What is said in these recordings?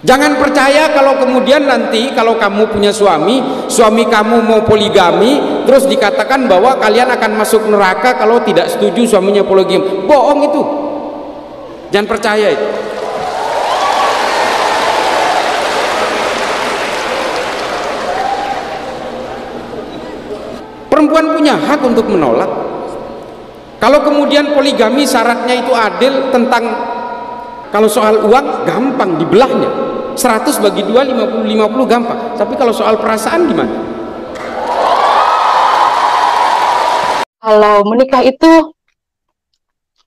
Jangan percaya kalau kemudian nanti kalau kamu punya suami, suami kamu mau poligami, terus dikatakan bahwa kalian akan masuk neraka kalau tidak setuju suaminya poligami. Bohong itu. Jangan percaya itu. Perempuan punya hak untuk menolak. Kalau kemudian poligami syaratnya itu adil, tentang kalau soal uang gampang dibelahnya. 100 bagi 2 50 gampang. Tapi kalau soal perasaan gimana? Kalau menikah itu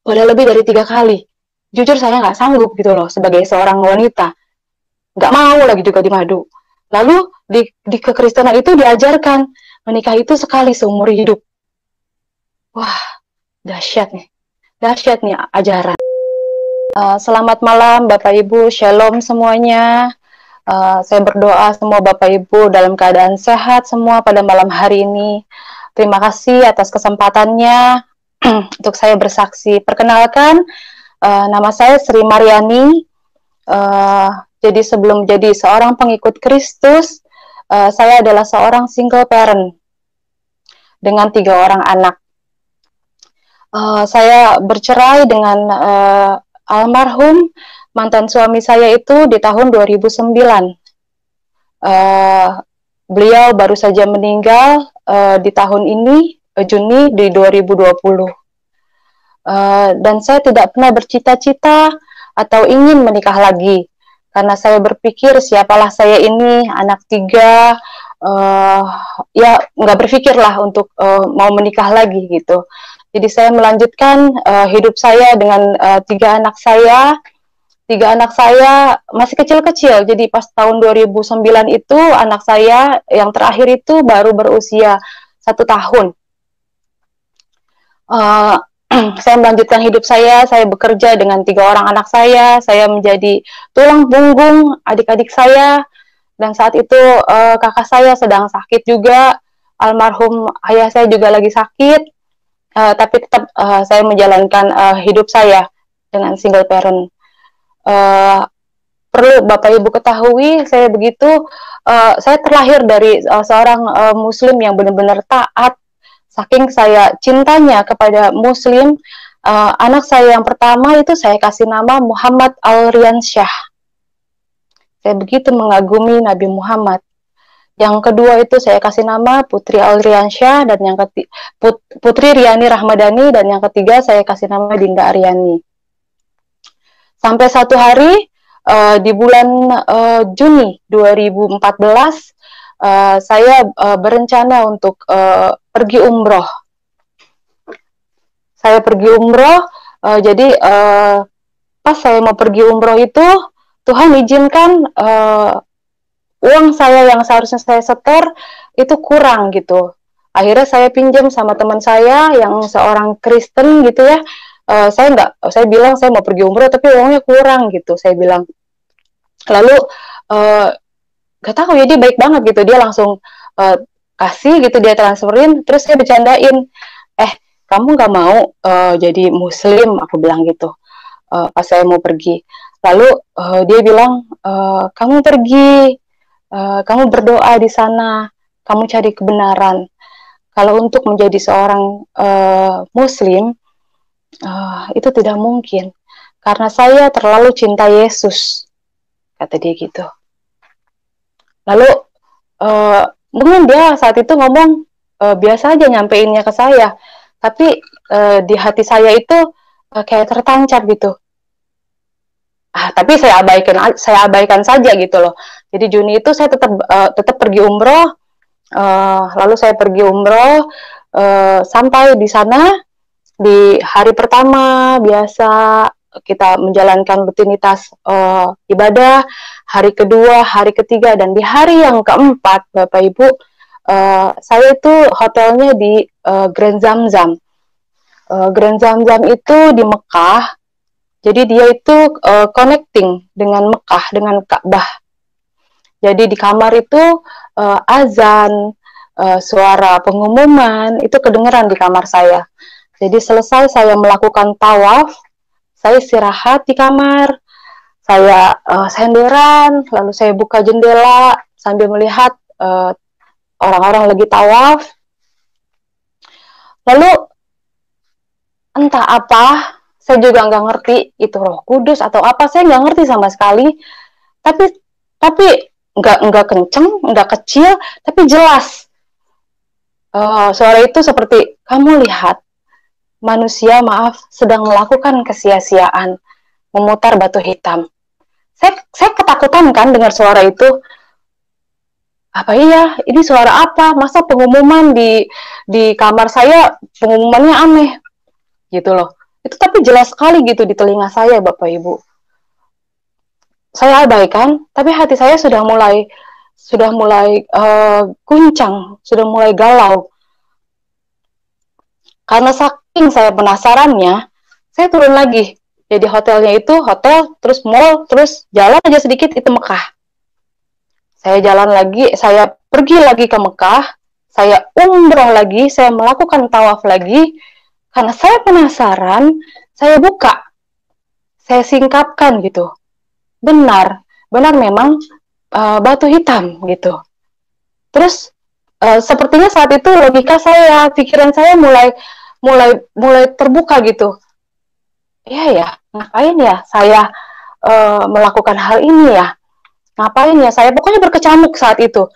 udah lebih dari 3 kali. Jujur saya nggak sanggup gitu loh sebagai seorang wanita. Nggak mau lagi juga dimadu. Lalu di kekristenan itu diajarkan menikah itu sekali seumur hidup. Wah, dahsyat nih ajaran. Selamat malam Bapak Ibu, Shalom semuanya. Saya berdoa semua Bapak Ibu dalam keadaan sehat semua pada malam hari ini. Terima kasih atas kesempatannya untuk saya bersaksi. Perkenalkan, nama saya Sri Mariani. Jadi sebelum jadi seorang pengikut Kristus, saya adalah seorang single parent dengan 3 orang anak. Saya bercerai dengan almarhum mantan suami saya itu di tahun 2009. Beliau baru saja meninggal di tahun ini, Juni di 2020. Dan saya tidak pernah bercita-cita atau ingin menikah lagi. Karena saya berpikir siapalah saya ini, anak 3, ya nggak berpikirlah untuk mau menikah lagi gitu. Jadi saya melanjutkan hidup saya dengan 3 anak saya. 3 anak saya masih kecil-kecil. Jadi pas tahun 2009 itu anak saya yang terakhir itu baru berusia 1 tahun. Saya melanjutkan hidup saya bekerja dengan 3 orang anak saya menjadi tulang punggung adik-adik saya. Dan saat itu kakak saya sedang sakit juga. Almarhum ayah saya juga lagi sakit. Tapi tetap saya menjalankan hidup saya dengan single parent. Perlu Bapak Ibu ketahui, saya saya terlahir dari seorang Muslim yang benar-benar taat. Saking saya cintanya kepada Muslim, anak saya yang pertama itu saya kasih nama Muhammad Al-Riansyah. Saya begitu mengagumi Nabi Muhammad. Yang kedua itu saya kasih nama Putri Al-Riansyah, dan yang Putri Riani Rahmadani, dan yang ketiga saya kasih nama Dinda Aryani. Sampai satu hari di bulan Juni 2014 saya berencana untuk pergi umroh. Saya pergi umroh, jadi pas saya mau pergi umroh itu Tuhan izinkan uang saya yang seharusnya saya setor itu kurang gitu. Akhirnya saya pinjam sama teman saya yang seorang Kristen gitu ya. Saya bilang saya mau pergi umroh tapi uangnya kurang gitu. Saya bilang. Lalu gak tahu ya, dia baik banget gitu. Dia langsung kasih gitu, dia transferin. Terus saya bercandain, kamu gak mau jadi Muslim? Aku bilang gitu. Pas saya mau pergi. Lalu dia bilang, kamu pergi. Kamu berdoa di sana, kamu cari kebenaran. Kalau untuk menjadi seorang Muslim, itu tidak mungkin. Karena saya terlalu cinta Yesus, kata dia gitu. Lalu mungkin dia saat itu ngomong biasa aja nyampeinnya ke saya, tapi di hati saya itu kayak tertancap gitu. Tapi saya abaikan saja gitu loh. Jadi Juni itu saya tetap pergi umroh. Lalu saya pergi umroh, sampai di sana di hari pertama biasa kita menjalankan rutinitas ibadah. Hari kedua, hari ketiga, dan di hari yang keempat, Bapak Ibu, saya itu hotelnya di Grand Zamzam. Grand Zamzam itu di Mekah. Jadi dia itu connecting dengan Mekah, dengan Ka'bah. Jadi di kamar itu azan, suara pengumuman, itu kedengeran di kamar saya. Jadi selesai saya melakukan tawaf, saya istirahat di kamar. Saya senderan, lalu saya buka jendela sambil melihat orang-orang lagi tawaf. Lalu entah apa, saya juga nggak ngerti itu Roh Kudus atau apa, saya nggak ngerti sama sekali. Tapi nggak kenceng, nggak kecil, tapi jelas. Suara itu seperti, kamu lihat manusia sedang melakukan kesia-siaan, memutar batu hitam. Saya ketakutan kan dengar suara itu. Apa iya? Ini suara apa? Masa pengumuman di kamar saya pengumumannya aneh gitu loh. Itu tapi jelas sekali gitu di telinga saya, Bapak Ibu. Saya abaikan, tapi hati saya sudah mulai guncang, sudah mulai galau. Karena saking saya penasarannya, saya turun lagi. Jadi hotelnya itu hotel, terus mall, terus jalan aja sedikit itu Mekah. Saya jalan lagi, saya pergi lagi ke Mekah, saya umroh lagi, saya melakukan tawaf lagi, karena saya penasaran, saya buka, saya singkapkan gitu. Benar memang batu hitam gitu. Terus sepertinya saat itu logika saya, pikiran saya mulai terbuka gitu. Iya ya, ngapain ya saya melakukan hal ini ya? Ngapain ya saya pokoknya berkecamuk saat itu,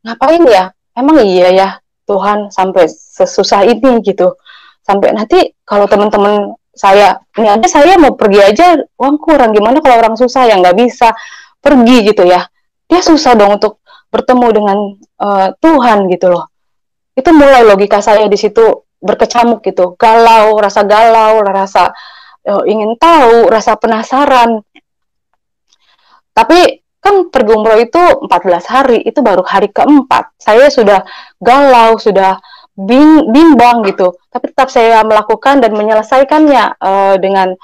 ngapain ya, emang iya ya Tuhan sampai sesusah ini gitu, sampai nanti kalau teman-teman saya ini aja saya mau pergi aja uang kurang, gimana kalau orang susah yang nggak bisa pergi gitu ya, dia susah dong untuk bertemu dengan Tuhan gitu loh. Itu mulai logika saya di situ berkecamuk gitu, galau, rasa ingin tahu, rasa penasaran. Tapi kan pergi umroh itu 14 hari, itu baru hari keempat. Saya sudah galau, sudah bimbang gitu. Tapi tetap saya melakukan dan menyelesaikannya dengan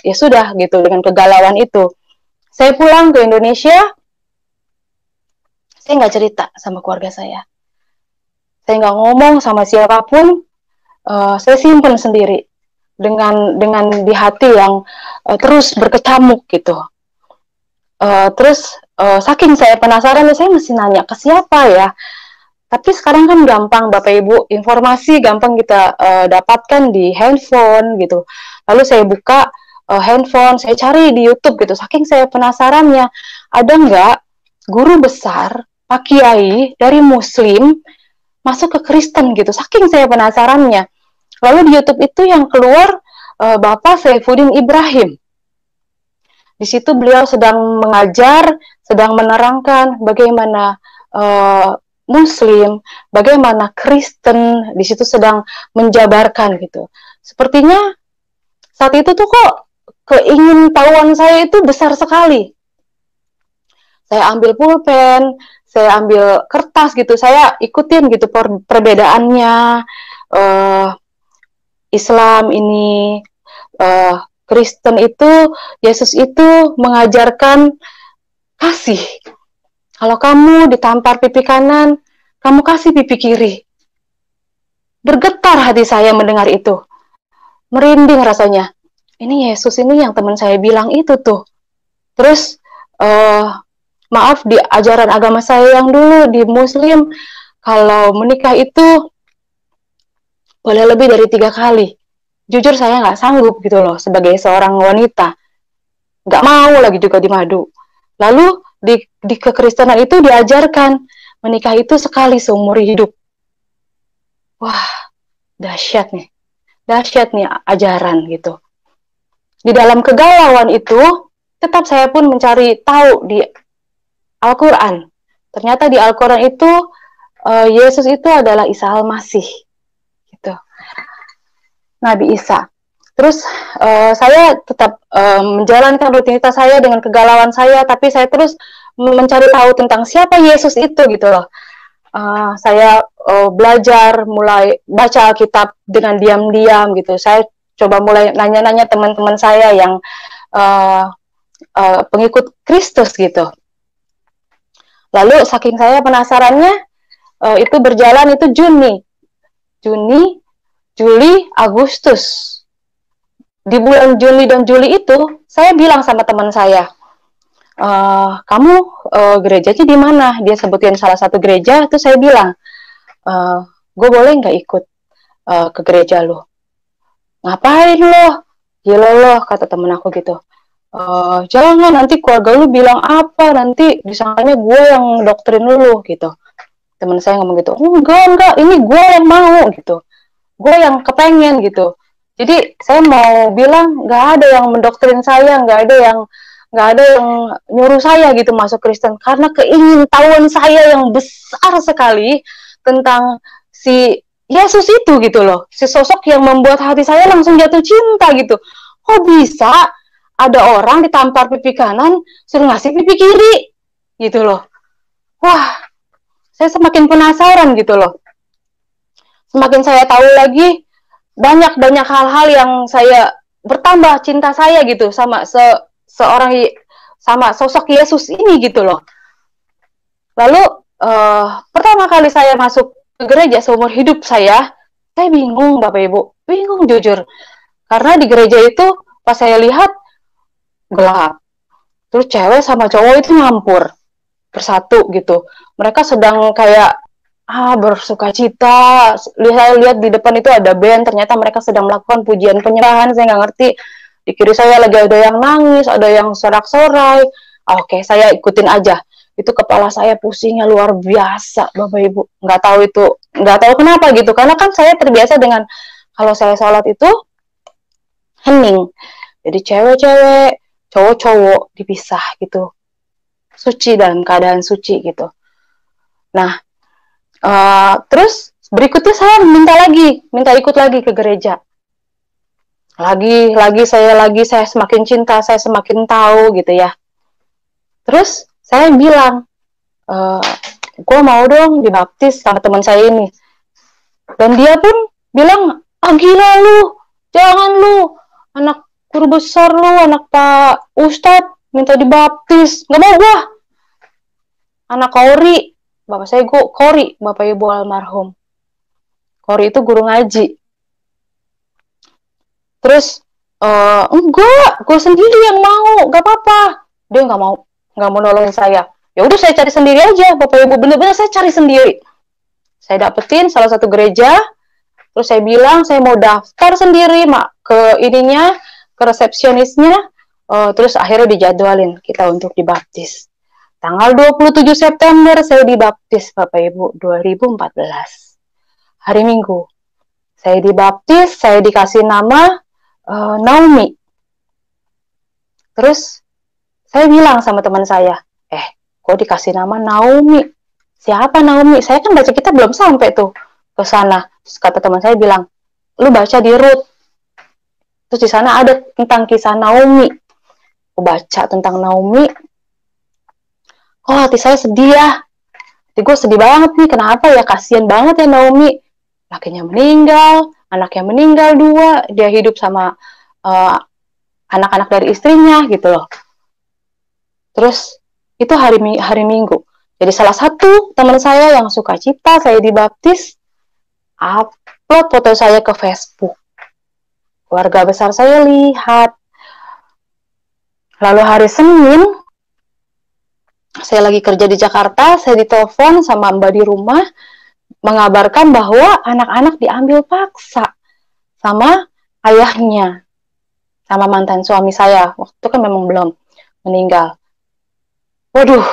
ya sudah gitu, dengan kegalauan itu. Saya pulang ke Indonesia, saya nggak cerita sama keluarga saya. Saya nggak ngomong sama siapapun, saya simpen sendiri dengan di hati yang terus berkecamuk gitu. Terus saking saya penasaran, saya mesti nanya ke siapa ya. Tapi sekarang kan gampang Bapak Ibu, informasi gampang kita dapatkan di handphone gitu. Lalu saya buka handphone, saya cari di YouTube gitu. Saking saya penasarannya, ada nggak guru besar, Pak Kiai dari Muslim masuk ke Kristen gitu. Saking saya penasarannya. Lalu di YouTube itu yang keluar Bapak Saifuddin Ibrahim. Di situ beliau sedang mengajar, sedang menerangkan bagaimana Muslim, bagaimana Kristen, di situ sedang menjabarkan gitu. Sepertinya saat itu tuh kok keingintahuan saya itu besar sekali. Saya ambil pulpen, saya ambil kertas gitu, saya ikutin gitu perbedaannya. Islam ini, Kristen itu, Yesus itu mengajarkan kasih. Kalau kamu ditampar pipi kanan, kamu kasih pipi kiri. Bergetar hati saya mendengar itu. Merinding rasanya. Ini Yesus ini yang teman saya bilang itu tuh. Terus, maaf di ajaran agama saya yang dulu di Muslim, kalau menikah itu boleh lebih dari 3 kali. Jujur saya nggak sanggup gitu loh sebagai seorang wanita, nggak mau lagi juga dimadu. Lalu di kekristenan itu diajarkan menikah itu sekali seumur hidup. Wah, dahsyat nih ajaran gitu. Di dalam kegalauan itu tetap saya pun mencari tahu di Al-Quran. Ternyata di Al-Quran itu Yesus itu adalah Isa Al-Masih gitu, Nabi Isa. Terus saya tetap menjalankan rutinitas saya dengan kegalauan saya, tapi saya terus mencari tahu tentang siapa Yesus itu gitu loh. Saya belajar, mulai baca Alkitab dengan diam-diam gitu. Saya coba mulai nanya-nanya teman-teman saya yang pengikut Kristus gitu. Lalu saking saya penasarannya, itu berjalan itu Juni, Juli, Agustus. di bulan Juni dan Juli itu, saya bilang sama teman saya, kamu gerejanya di mana? Dia sebutin salah satu gereja, itu saya bilang, gue boleh nggak ikut ke gereja lo? Ngapain lo? Gila lo, kata temen aku gitu. Jangan, nanti keluarga lu bilang apa, nanti disangkanya gue yang doktrin lu gitu. Temen saya ngomong gitu, enggak, ini gue yang mau gitu, gue yang kepengen gitu. Jadi saya mau bilang nggak ada yang mendoktrin saya, nggak ada yang nyuruh saya gitu masuk Kristen, karena keingintahuan saya yang besar sekali tentang si Yesus itu gitu loh, si sosok yang membuat hati saya langsung jatuh cinta gitu. Kok bisa ada orang ditampar pipi kanan suruh ngasih pipi kiri gitu loh. Wah, saya semakin penasaran gitu loh. Semakin saya tahu lagi, banyak hal-hal yang saya bertambah cinta saya gitu sama seorang, sama sosok Yesus ini gitu loh. Lalu pertama kali saya masuk ke gereja seumur hidup saya bingung Bapak Ibu, bingung jujur. Karena di gereja itu pas saya lihat gelap. Terus cewek sama cowok itu nyampur bersatu gitu. Mereka sedang kayak bersuka cita. Lihat di depan itu ada band, ternyata mereka sedang melakukan pujian penyerahan, saya nggak ngerti. Di kiri saya lagi ada yang nangis, ada yang sorak-sorai. Oke, saya ikutin aja. Itu kepala saya pusingnya luar biasa, Bapak Ibu. Nggak tahu kenapa gitu. Karena kan saya terbiasa dengan kalau saya sholat itu hening. Jadi cewek-cewek, cowok-cowok dipisah gitu. Suci, dalam keadaan suci gitu. Nah, terus berikutnya saya minta ikut lagi ke gereja. Lagi saya semakin cinta, saya semakin tahu gitu ya. Terus saya bilang, gue mau dong dibaptis sama teman saya ini. Dan dia pun bilang, gila lu, jangan lu, anak guru besar lu, anak Pak Ustadz minta dibaptis, nggak mau gue. Anak Kori, bapak saya Kori, bapak ibu almarhum. Kori itu guru ngaji. Terus enggak, gue sendiri yang mau, gak apa-apa. Dia nggak mau nolongin saya. Ya udah saya cari sendiri aja, bapak ibu, bener-bener saya cari sendiri. Saya dapetin salah satu gereja, terus saya bilang saya mau daftar sendiri ke ininya, ke resepsionisnya, terus akhirnya dijadwalin kita untuk dibaptis. Tanggal 27 September saya dibaptis, Bapak Ibu, 2014. Hari Minggu. Saya dibaptis, saya dikasih nama Naomi. Terus saya bilang sama teman saya, kok dikasih nama Naomi? Siapa Naomi? Saya kan baca kitab belum sampai tuh ke sana. Terus kata teman saya bilang, lu baca di Rut. Terus di sana ada tentang kisah Naomi. Aku baca tentang Naomi. Oh, hati saya sedih ya. Hati gue sedih banget nih. Kenapa ya? Kasian banget ya Naomi. Lakinya meninggal, anaknya meninggal 2. Dia hidup sama anak-anak dari istrinya gitu loh. Terus itu hari Minggu. Jadi salah satu teman saya yang suka cita, saya dibaptis, upload foto saya ke Facebook. Keluarga besar saya lihat. Lalu hari Senin, saya lagi kerja di Jakarta, saya ditelepon sama mbak di rumah, mengabarkan bahwa anak-anak diambil paksa sama ayahnya, sama mantan suami saya. Waktu itu kan memang belum meninggal. Waduh,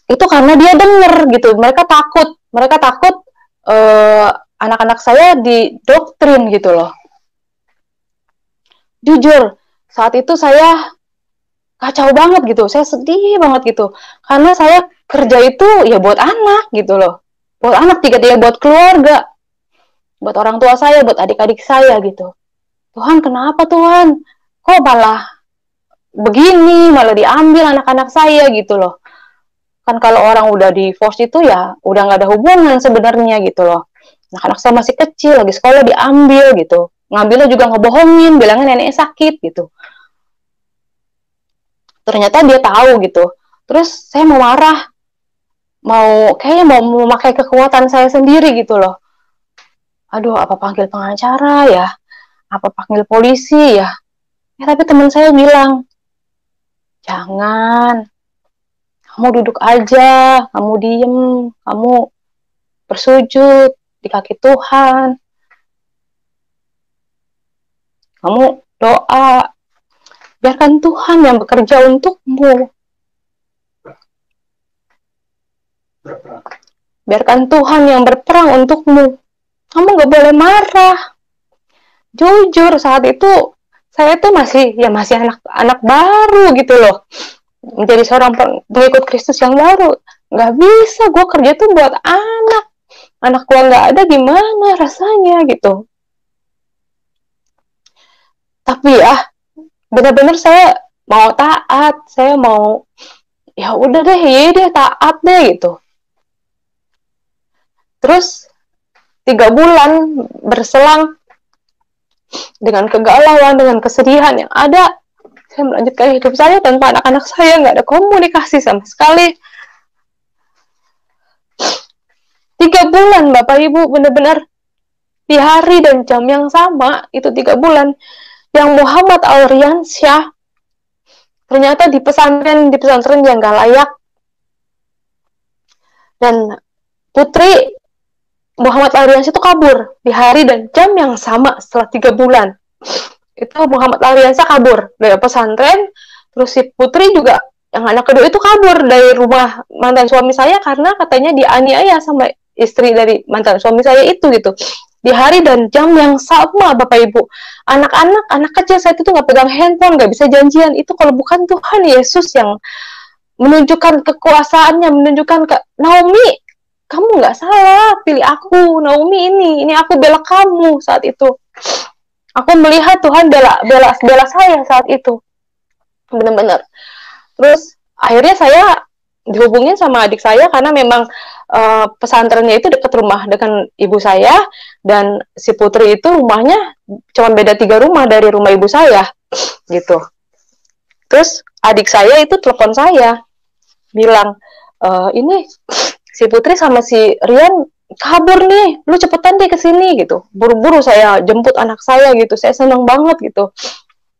itu karena dia denger gitu, mereka takut anak-anak saya didoktrin gitu loh. Jujur, saat itu saya kacau banget gitu, saya sedih banget gitu, karena saya kerja itu ya buat anak gitu loh, buat anak, tiga-tiga buat keluarga, buat orang tua saya, buat adik-adik saya gitu. Tuhan, kenapa Tuhan? Kok malah begini, malah diambil anak-anak saya gitu loh. Kan kalau orang udah divorce itu ya udah nggak ada hubungan sebenarnya gitu loh. Anak-anak saya masih kecil, lagi sekolah diambil gitu. Ngambilnya juga ngebohongin, bilangnya neneknya sakit gitu. Ternyata dia tahu gitu. Terus saya mau marah, kayaknya mau memakai kekuatan saya sendiri gitu loh. Aduh, apa panggil pengacara ya? apa panggil polisi ya? Ya tapi teman saya bilang, jangan, kamu duduk aja, kamu diem, kamu bersujud di kaki Tuhan, kamu doa, biarkan Tuhan yang bekerja untukmu. Biarkan Tuhan yang berperang untukmu. Kamu gak boleh marah. Jujur, saat itu saya tuh masih anak baru gitu loh. Menjadi seorang pengikut Kristus yang baru. Gak bisa, gue kerja tuh buat anak. Anak gue gak ada, gimana rasanya gitu. Tapi ya, benar-benar saya mau taat. Saya mau, ya udah deh, ya deh, taat deh gitu. Terus 3 bulan berselang dengan kegalauan, dengan kesedihan yang ada, saya melanjutkan hidup saya tanpa anak-anak saya, nggak ada komunikasi sama sekali. 3 bulan Bapak Ibu, benar-benar di hari dan jam yang sama, itu 3 bulan, yang Muhammad Alriansyah ternyata di pesantren yang nggak layak, dan putri Muhammad Alriansyah itu kabur di hari dan jam yang sama setelah 3 bulan. Itu Muhammad Alriansyah kabur dari pesantren, terus si putri juga, yang anak kedua itu kabur dari rumah mantan suami saya karena katanya dianiaya sama istri dari mantan suami saya itu gitu. Di hari dan jam yang sama Bapak Ibu. Anak kecil saya itu nggak pegang handphone, nggak bisa janjian. Itu kalau bukan Tuhan Yesus yang menunjukkan kekuasaannya, menunjukkan ke Naomi, kamu nggak salah, pilih aku, Naomi ini aku bela kamu saat itu. Aku melihat Tuhan bela saya saat itu, benar-benar. Terus akhirnya saya dihubungin sama adik saya karena memang pesantrennya itu dekat rumah dengan ibu saya, dan si putri itu rumahnya cuma beda 3 rumah dari rumah ibu saya, gitu. Terus adik saya itu telepon saya, bilang, ini si Putri sama si Rian kabur nih, lu cepetan deh kesini gitu. Buru-buru saya jemput anak saya gitu, saya senang banget gitu.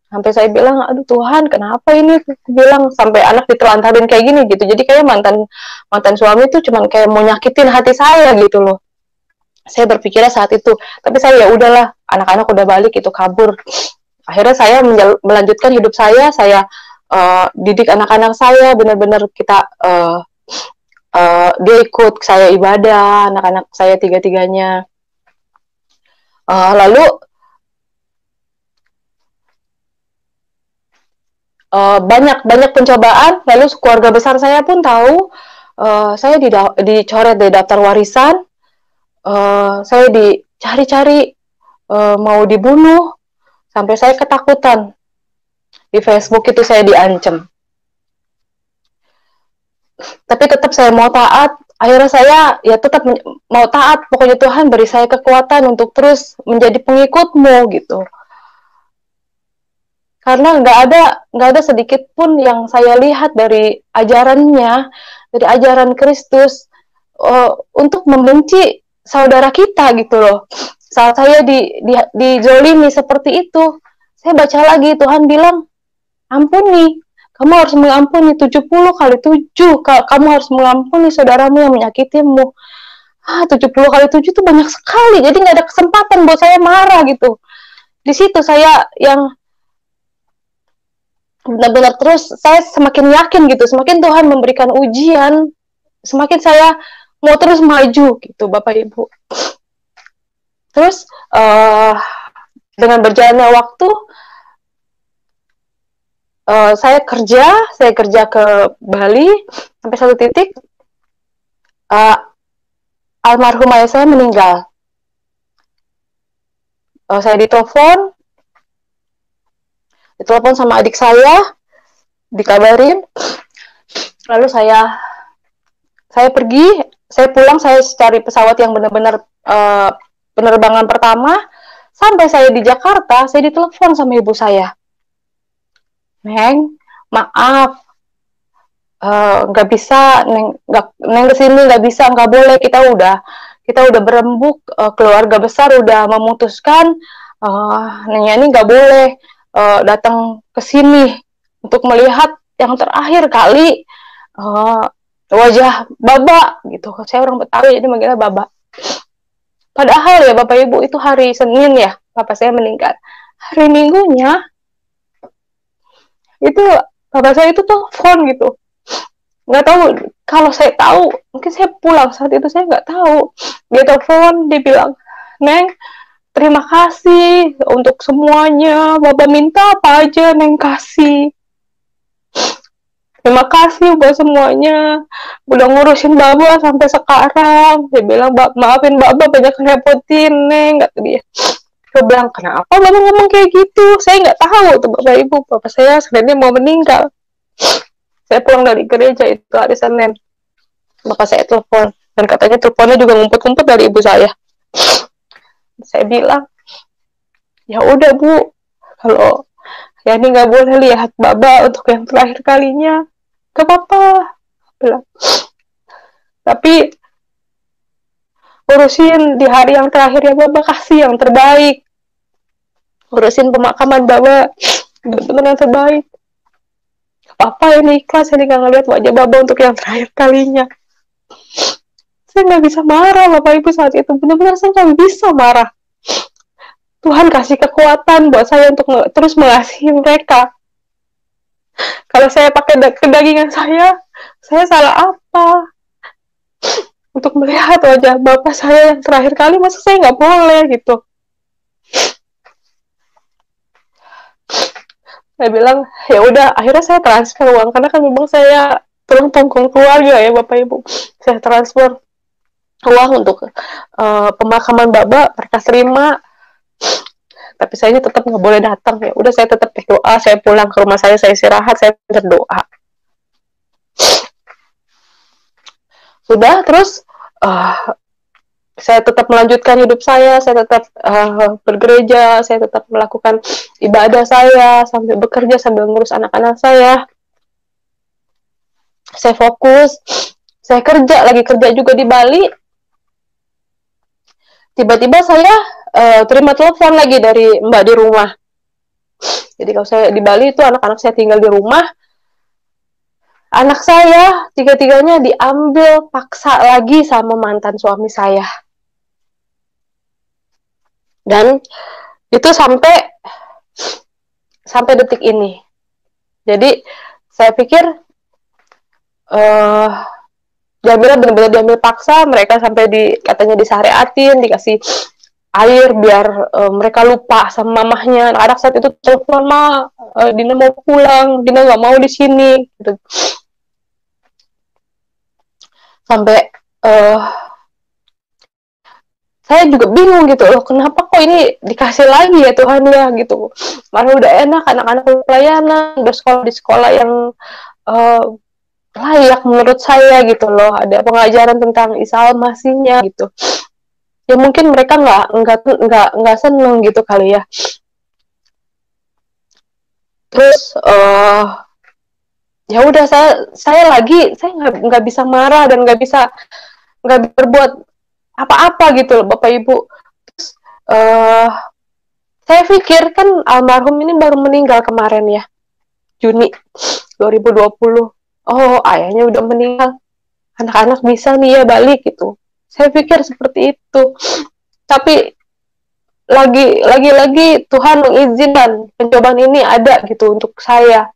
Sampai saya bilang, aduh Tuhan, kenapa ini? Aku bilang, sampai anak ditelantarin kayak gini gitu. Jadi kayak mantan suami tuh cuman kayak mau nyakitin hati saya gitu loh. Saya berpikirnya saat itu, tapi saya ya udahlah, anak-anak udah balik itu kabur. Akhirnya saya melanjutkan hidup saya didik anak-anak saya, benar-benar kita dia ikut saya ibadah, anak-anak saya 3-3-nya. Lalu banyak pencobaan, lalu keluarga besar saya pun tahu, saya dicoret dari daftar warisan, saya dicari-cari, mau dibunuh, sampai saya ketakutan. Di Facebook itu saya diancam. Tapi tetap saya mau taat. Akhirnya saya ya tetap mau taat. Pokoknya Tuhan beri saya kekuatan untuk terus menjadi pengikutmu gitu. Karena nggak ada sedikit pun yang saya lihat dari ajarannya, dari ajaran Kristus, untuk membenci saudara kita gitu loh. Saat saya dizolimi seperti itu, saya baca lagi, Tuhan bilang, ampuni. Kamu harus mengampuni 70 kali 7. Kamu harus mengampuni saudaramu yang menyakitimu. 70 kali 7 itu banyak sekali. Jadi nggak ada kesempatan buat saya marah gitu. Di situ saya yang benar-benar terus, saya semakin yakin gitu. Semakin Tuhan memberikan ujian, semakin saya mau terus maju gitu Bapak Ibu. Terus dengan berjalannya waktu, saya kerja ke Bali sampai satu titik, almarhum ayah saya meninggal. Saya ditelepon sama adik saya, dikabarin, lalu saya pergi, saya pulang, saya cari pesawat yang benar-benar penerbangan pertama. Sampai saya di Jakarta, saya ditelepon sama ibu saya, Neng, maaf, nggak bisa, Neng kesini nggak bisa, nggak boleh, kita udah berembuk, keluarga besar udah memutuskan Nenya ini nggak boleh datang ke sini untuk melihat yang terakhir kali wajah Baba gitu. Saya orang Betawi jadi manggilnya Baba. Padahal ya Bapak Ibu itu hari Senin ya, Bapak saya meninggal. Hari Minggunya itu Bapak saya itu telepon gitu. Nggak tahu, kalau saya tahu mungkin saya pulang saat itu, saya nggak tahu. Dia telepon, dia bilang, "Neng, terima kasih untuk semuanya. Bapak minta apa aja Neng kasih. Terima kasih buat semuanya. Udah ngurusin Baba sampai sekarang." Dia bilang, "Maafin Baba banyak ngerepotin Neng," kata dia. Saya bilang, "Kenapa Baba ngomong kayak gitu? Saya nggak tahu tuh Bapak Ibu. Bapak saya sebenarnya mau meninggal." Saya pulang dari gereja itu hari Senin. Bapak saya telepon. Dan katanya teleponnya juga ngumpet-ngumpet dari ibu saya. Saya bilang, "Ya udah Bu, kalau Yani nggak boleh lihat Baba untuk yang terakhir kalinya, gak apa-apa." Bilang. "Tapi urusin di hari yang terakhir ya Baba, kasih yang terbaik. Urusin pemakaman Baba, benar-benar yang terbaik. Gak apa-apa, ini ikhlas, ini gak ngeliat wajah Baba untuk yang terakhir kalinya." Saya nggak bisa marah Bapak Ibu saat itu, benar-benar saya nggak bisa marah. Tuhan kasih kekuatan buat saya untuk terus mengasihi mereka. Kalau saya pakai kedagingan saya salah apa? Untuk melihat wajah Bapak saya yang terakhir kali, masa saya nggak boleh gitu? Saya bilang, ya udah, akhirnya saya transfer uang, karena kan memang saya tulang punggung keluarga ya Bapak Ibu. Saya transfer uang untuk pemakaman Baba, mereka terima. Tapi saya tetap nggak boleh datang. Ya udah, saya tetap berdoa. Saya pulang ke rumah saya istirahat, saya berdoa. Sudah, terus saya tetap melanjutkan hidup saya tetap bergereja, saya tetap melakukan ibadah saya, sambil bekerja, sambil ngurus anak-anak saya. Saya fokus, saya lagi kerja juga di Bali. Tiba-tiba saya terima telepon lagi dari Mbak di rumah. Jadi kalau saya di Bali itu anak-anak saya tinggal di rumah. Anak saya tiga-tiganya diambil paksa lagi sama mantan suami saya. Dan itu sampai detik ini. Jadi saya pikir diambilnya benar-benar diambil paksa, mereka sampai katanya disyariatin, dikasih air biar mereka lupa sama mamahnya. Anak saat itu telepon, "Ma, Dina mau pulang, Dina nggak mau di sini." Gitu. Sampai saya juga bingung gitu loh, kenapa kok ini dikasih lagi ya Tuhan ya gitu. Malah udah enak, anak-anak pelayanan, udah sekolah di sekolah yang layak menurut saya gitu loh, ada pengajaran tentang Isa Al-Masihnya gitu. Ya mungkin mereka nggak seneng gitu kali ya. Terus ya udah, saya nggak bisa marah dan nggak berbuat apa-apa gitu loh Bapak Ibu. Terus saya pikir kan almarhum ini baru meninggal kemarin ya, Juni 2020. Oh, ayahnya udah meninggal, anak-anak bisa nih ya balik gitu. Saya pikir seperti itu. Tapi lagi Tuhan mengizinkan pencobaan ini ada gitu untuk saya.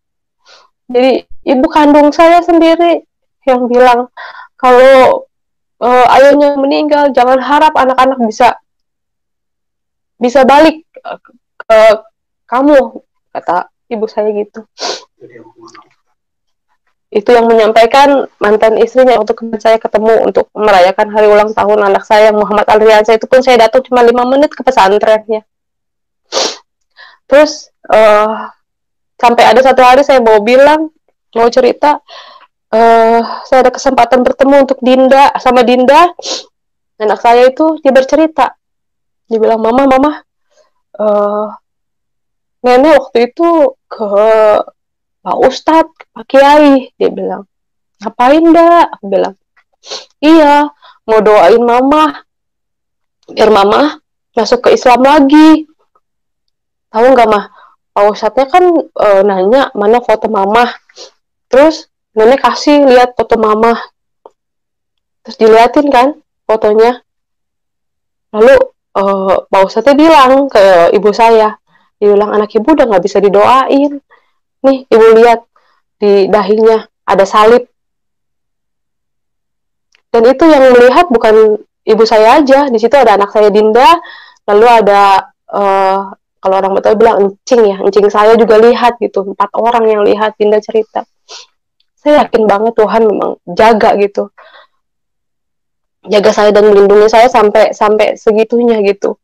Jadi ibu kandung saya sendiri yang bilang kalau ayahnya meninggal, jangan harap anak-anak bisa balik ke kamu, kata ibu saya gitu. Itu yang menyampaikan mantan istrinya untuk saya ketemu untuk merayakan hari ulang tahun anak saya, Muhammad Alriansa. Itu pun saya datang cuma 5 menit ke pesantrennya. Terus sampai ada satu hari saya mau cerita, saya ada kesempatan bertemu untuk Dinda, anak saya itu. Dia bercerita, dia bilang, mama, nenek waktu itu ke Pak Ustadz, Pak Kiai. Dia bilang, ngapain dah? Aku bilang, iya, mau doain mama biar mama masuk ke Islam lagi. tahu nggak mah, Pak Ustadznya kan nanya mana foto mama, terus nenek kasih lihat foto mama, terus diliatin kan fotonya, lalu Pak Ustadznya bilang ke ibu saya, dia bilang anak ibu udah nggak bisa didoain, nih ibu lihat di dahinya ada salib, dan itu yang melihat bukan ibu saya aja, di situ ada anak saya Dinda, lalu ada kalau orang Betawi bilang encing ya, encing saya juga lihat gitu, 4 orang yang lihat. Dinda cerita, saya yakin banget Tuhan memang jaga gitu, jaga saya dan melindungi saya sampai sampai segitunya gitu.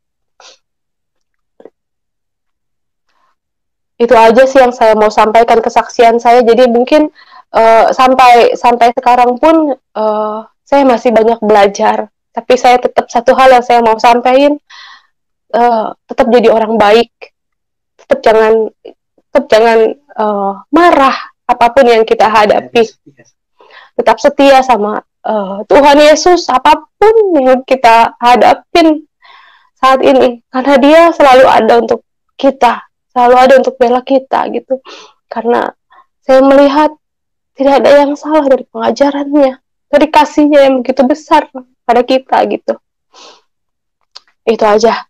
Itu aja sih yang saya mau sampaikan, kesaksian saya. Jadi mungkin sampai sampai sekarang pun saya masih banyak belajar, tapi saya tetap satu hal yang saya mau sampaikan, tetap jadi orang baik, tetap jangan marah apapun yang kita hadapi, tetap setia sama Tuhan Yesus apapun yang kita hadapin saat ini, karena dia selalu ada untuk kita, selalu ada untuk bela kita gitu. Karena saya melihat tidak ada yang salah dari pengajarannya, dari kasihnya yang begitu besar pada kita gitu. Itu aja.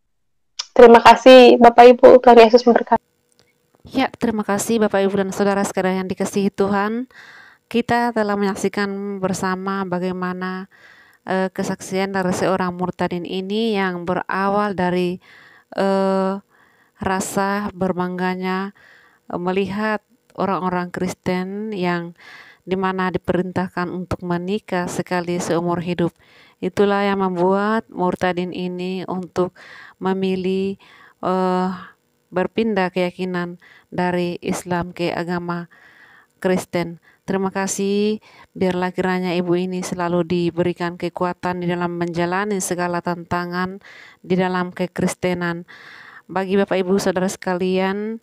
Terima kasih Bapak Ibu, Tuhan Yesus memberkati. Ya, terima kasih Bapak Ibu dan Saudara sekalian yang dikasihi Tuhan. Kita telah menyaksikan bersama bagaimana kesaksian dari seorang murtadin ini yang berawal dari rasa berbangganya melihat orang-orang Kristen yang dimana diperintahkan untuk menikah sekali seumur hidup. Itulah yang membuat murtadin ini untuk memilih berpindah keyakinan dari Islam ke agama Kristen. Terima kasih, biarlah kiranya ibu ini selalu diberikan kekuatan di dalam menjalani segala tantangan di dalam kekristenan. Bagi Bapak Ibu Saudara sekalian,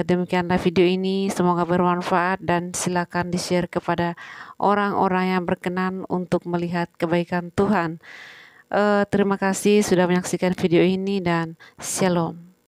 demikianlah video ini, semoga bermanfaat dan silakan di-share kepada orang-orang yang berkenan untuk melihat kebaikan Tuhan. Terima kasih sudah menyaksikan video ini dan shalom.